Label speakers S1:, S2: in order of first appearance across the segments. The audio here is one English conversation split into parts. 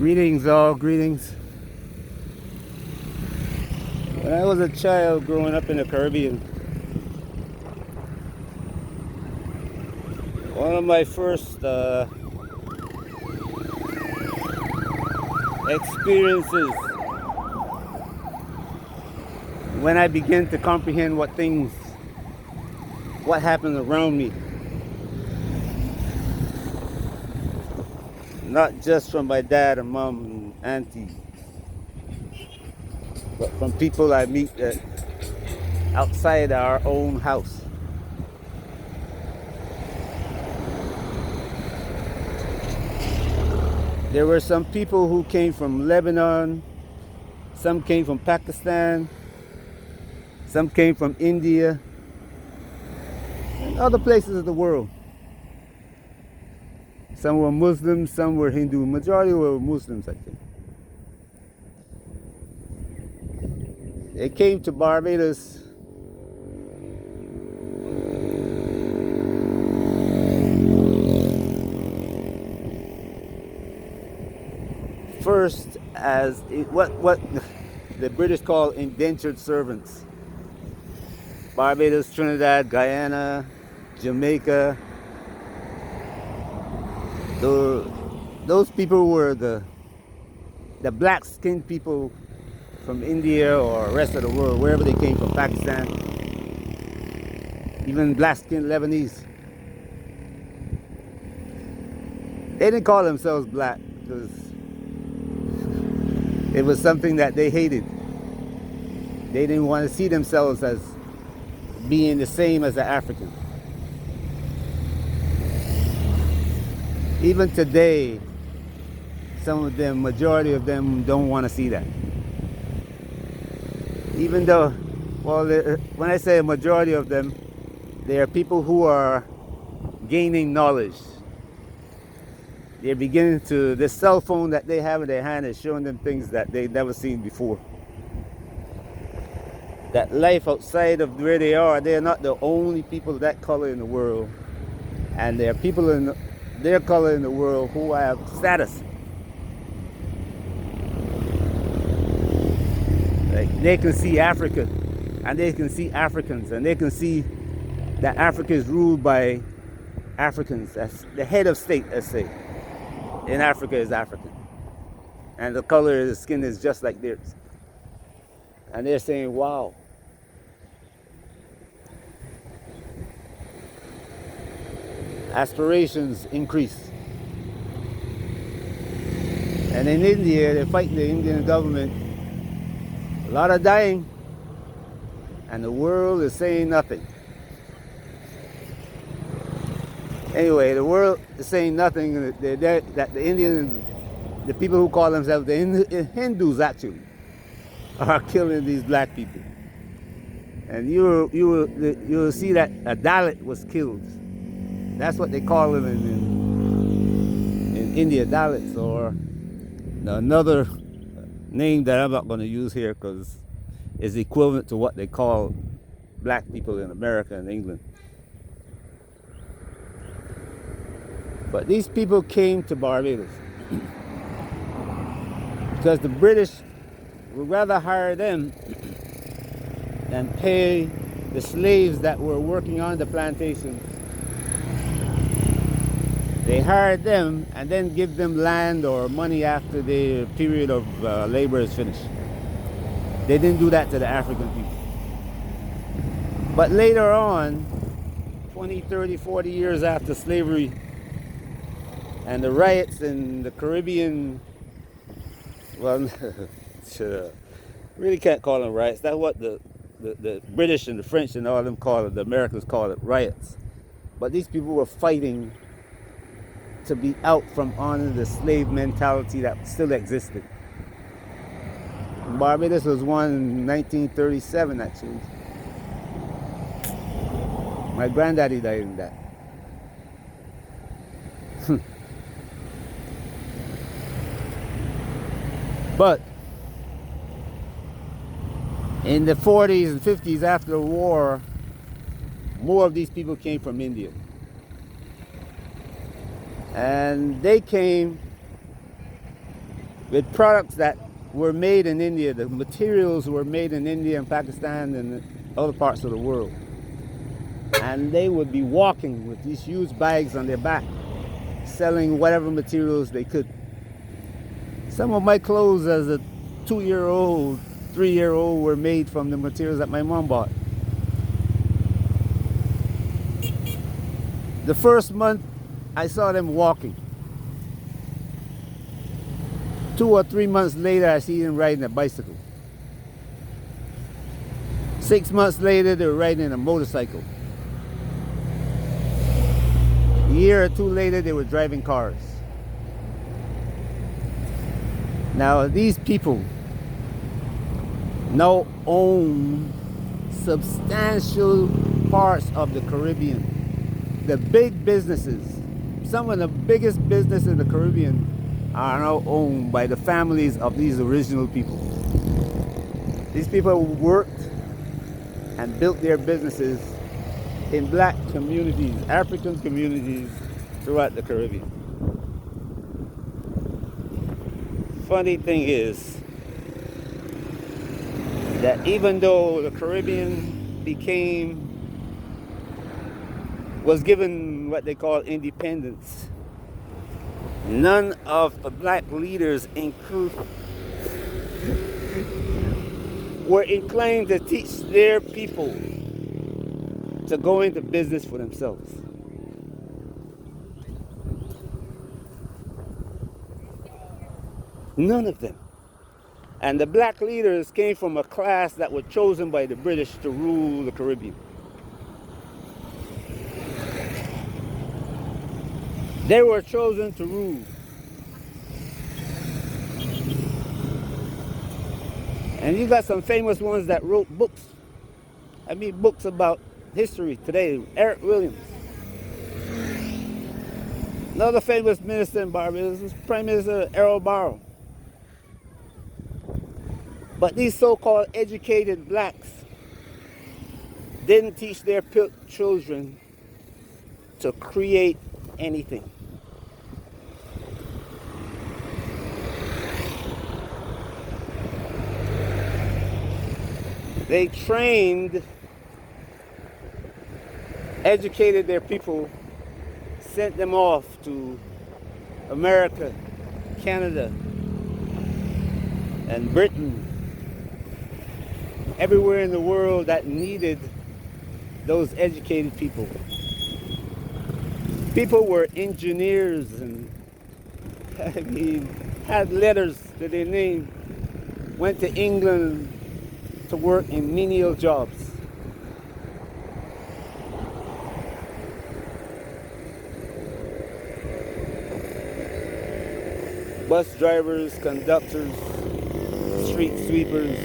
S1: Greetings, all greetings. When I was a child growing up in the Caribbean, one of my first experiences when I began to comprehend what happened around me, not just from my dad and mom and aunties, but from people I meet outside our own house. There were some people who came from Lebanon, some came from Pakistan, some came from India, and other places of the world. Some were Muslims, some were Hindu. Majority were Muslims, I think. They came to Barbados first as what the British call indentured servants. Barbados, Trinidad, Guyana, Jamaica. Those people were the black-skinned people from India or rest of the world, wherever they came from, Pakistan, even black-skinned Lebanese. They didn't call themselves black because it was something that they hated. They didn't want to see themselves as being the same as the African. Even today, some of them, majority of them, don't want to see that. Even though, well, when I say a majority of them, they are people who are gaining knowledge. They're beginning to, the cell phone that they have in their hand is showing them things that they've never seen before. That life outside of where they are not the only people of that color in the world. And there are people in their color in the world who have status. Like they can see Africa, and they can see Africans, and they can see that Africa is ruled by Africans. That's the head of state, let's say, in Africa is African. And the color of the skin is just like theirs. And they're saying, wow. Aspirations increase. And in India, they're fighting the Indian government. A lot of dying. And the world is saying nothing. Anyway, the world is saying nothing that the Indians, the people who call themselves the Hindus actually, are killing these black people. And you will see that a Dalit was killed. That's what they call them in India, Dalits, or another name that I'm not going to use here because it's equivalent to what they call black people in America and England. But these people came to Barbados because the British would rather hire them than pay the slaves that were working on the plantations. They hired them and then give them land or money after the period of labor is finished. They didn't do that to the African people. But later on, 20, 30, 40 years after slavery and the riots in the Caribbean, well, really can't call them riots. That's what the British and the French and all of them call it. The Americans call it riots. But these people were fighting to be out from under the slave mentality that still existed. Barbados was won in 1937, actually. My granddaddy died in that. But in the 40s and 50s after the war, more of these people came from India. And they came with products that were made in India. The materials were made in India and Pakistan and other parts of the world. And they would be walking with these huge bags on their back, selling whatever materials they could. Some of my clothes as a 2-year-old, 3-year-old were made from the materials that my mom bought. The first month I saw them walking. 2 or 3 months later I see them riding a bicycle. 6 months later they were riding a motorcycle. A year or two later they were driving cars. Now these people now own substantial parts of the Caribbean. The big businesses, some of the biggest businesses in the Caribbean are now owned by the families of these original people. These people worked and built their businesses in black communities, African communities throughout the Caribbean. Funny thing is that even though the Caribbean was given what they call independence, none of the black leaders were inclined to teach their people to go into business for themselves. None of them. And the black leaders came from a class that were chosen by the British to rule the Caribbean. They were chosen to rule. And you got some famous ones that wrote books. I mean, books about history today. Eric Williams. Another famous minister in Barbados was Prime Minister Errol Barrow. But these so-called educated blacks didn't teach their children to create anything. They trained, educated their people, sent them off to America, Canada, and Britain, everywhere in the world that needed those educated people. People were engineers and had letters to their name, went to England to work in menial jobs. Bus drivers, conductors, street sweepers.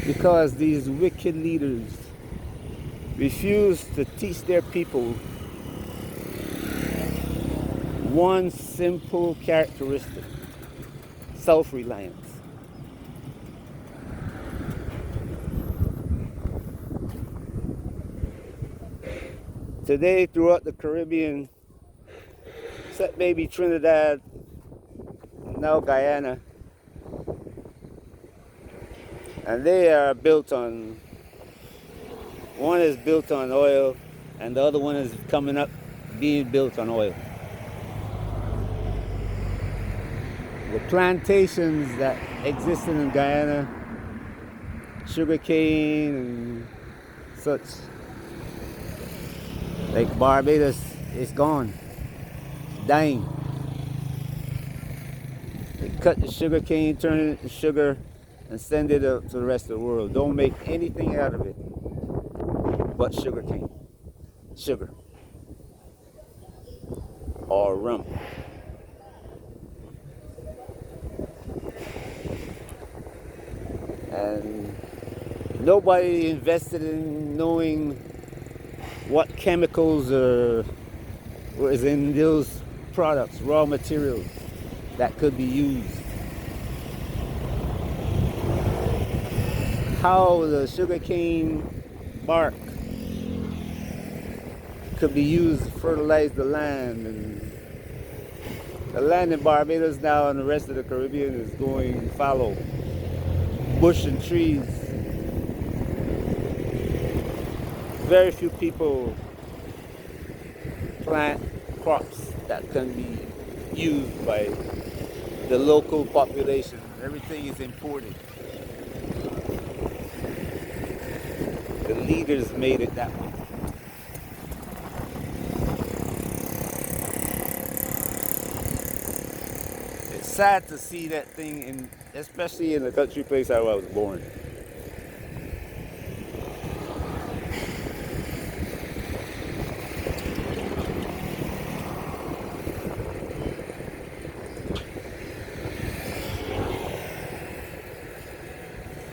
S1: Because these wicked leaders refused to teach their people one simple characteristic: self-reliance. Today, throughout the Caribbean, except maybe Trinidad, now Guyana, and they are built on, one is built on oil, and the other one is coming up being built on oil. The plantations that existed in Guyana, sugarcane and such, like Barbados, is gone, dying. They cut the sugarcane, turn it into sugar, and send it out to the rest of the world. Don't make anything out of it but sugarcane, sugar, or rum. And nobody invested in knowing what chemicals was in those products, raw materials that could be used. How the sugarcane bark could be used to fertilize the land. And the land in Barbados now and the rest of the Caribbean is going fallow. Bush and trees. Very few people plant crops that can be used by the local population. Everything is imported. The leaders made it that way. It's sad to see that thing, especially in the country place where I was born.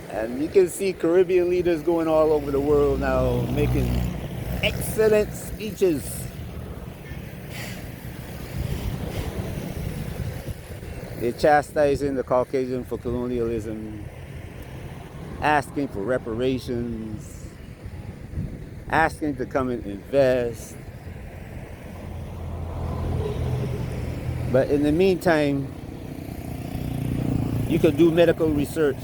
S1: And you can see Caribbean leaders going all over the world now, making excellent speeches. They're chastising the Caucasian for colonialism, asking for reparations, asking to come and invest. But in the meantime, you could do medical research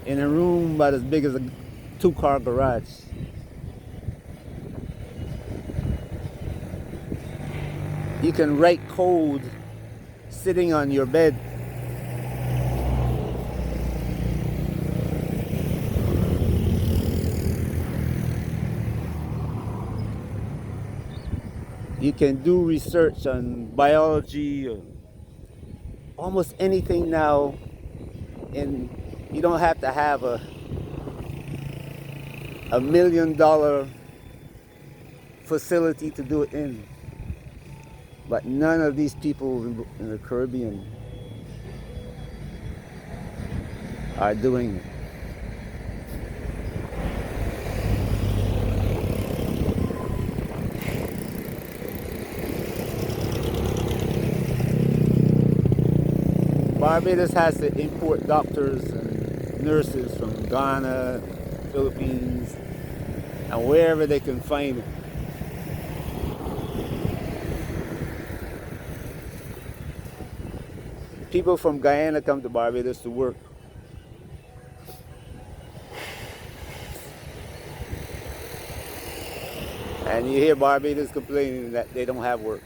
S1: in a room about as big as a 2-car garage. You can write code sitting on your bed. You can do research on biology or almost anything now, and you don't have to have a $1 million facility to do it in. But none of these people in the Caribbean are doing it. Barbados has to import doctors and nurses from Ghana, Philippines, and wherever they can find it. People from Guyana come to Barbados to work. And you hear Barbados complaining that they don't have work.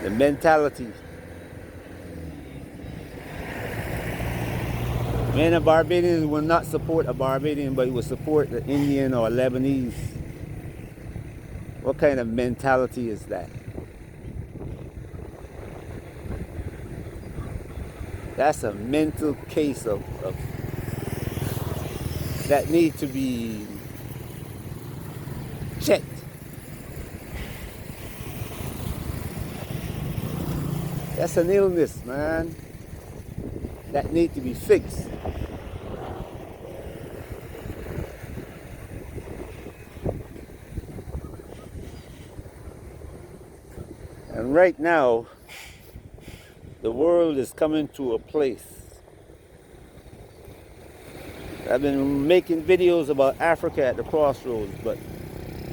S1: The mentality. Man, a Barbadian will not support a Barbadian, but he will support the Indian or Lebanese. What kind of mentality is that? That's a mental case of that need to be checked. That's an illness, man, that need to be fixed. And right now, the world is coming to a place. I've been making videos about Africa at the crossroads, but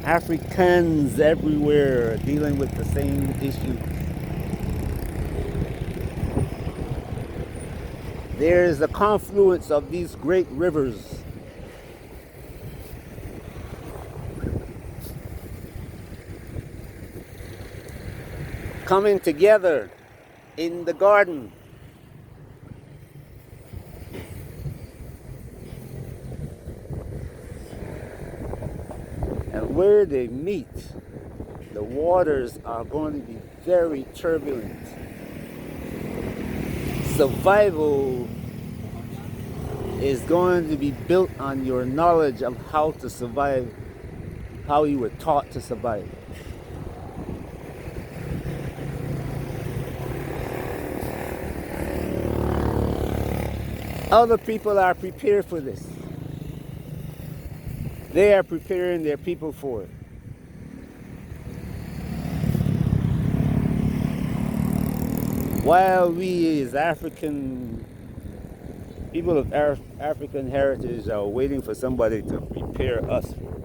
S1: Africans everywhere are dealing with the same issue. There is a confluence of these great rivers. Coming together in the garden. And where they meet, the waters are going to be very turbulent. Survival is going to be built on your knowledge of how to survive, how you were taught to survive. Other people are prepared for this. They are preparing their people for it. While we as African people of African heritage are waiting for somebody to prepare us for it.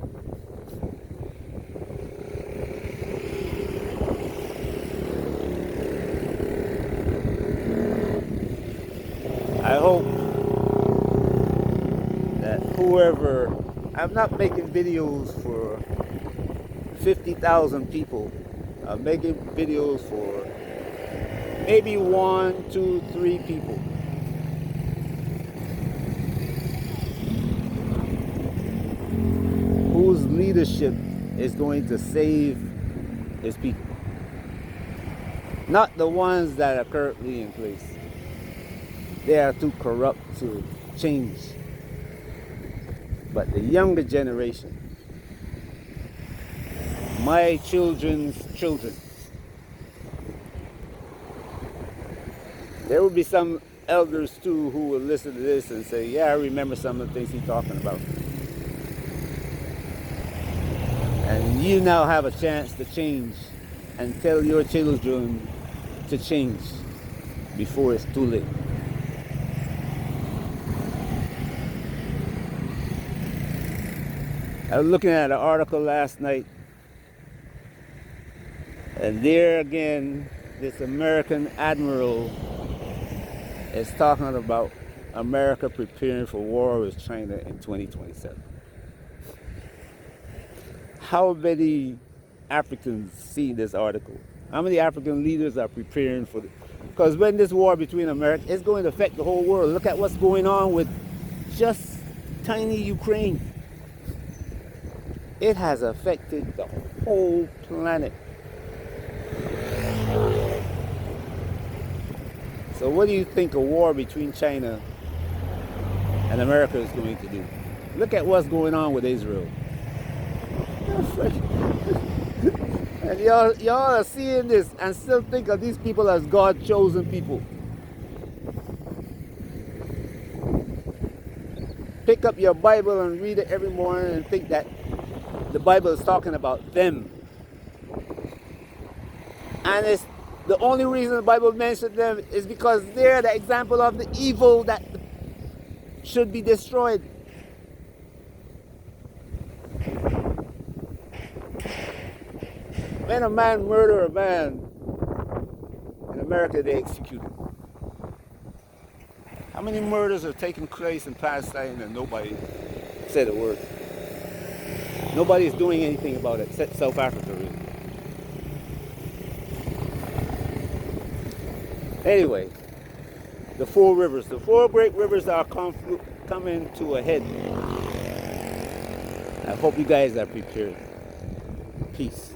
S1: However, I'm not making videos for 50,000 people. I'm making videos for maybe 1, 2, 3 people. Whose leadership is going to save his people. Not the ones that are currently in place. They are too corrupt to change. But the younger generation, my children's children, there will be some elders too who will listen to this and say, yeah, I remember some of the things he's talking about. And you now have a chance to change and tell your children to change before it's too late. I was looking at an article last night, and there again, this American admiral is talking about America preparing for war with China in 2027. How many Africans see this article? How many African leaders are preparing for it? Because when this war between America, it's going to affect the whole world. Look at what's going on with just tiny Ukraine. It has affected the whole planet. So what do you think a war between China and America is going to do? Look at what's going on with Israel. And y'all are seeing this and still think of these people as God-chosen people. Pick up your Bible and read it every morning and think that the Bible is talking about them. And it's the only reason the Bible mentions them is because they're the example of the evil that should be destroyed. When a man murders a man, in America they execute him. How many murders are taking place in Palestine and nobody said a word? Nobody is doing anything about it except South Africa, really. Anyway, the 4 rivers. The 4 great rivers are coming to a head. I hope you guys are prepared. Peace.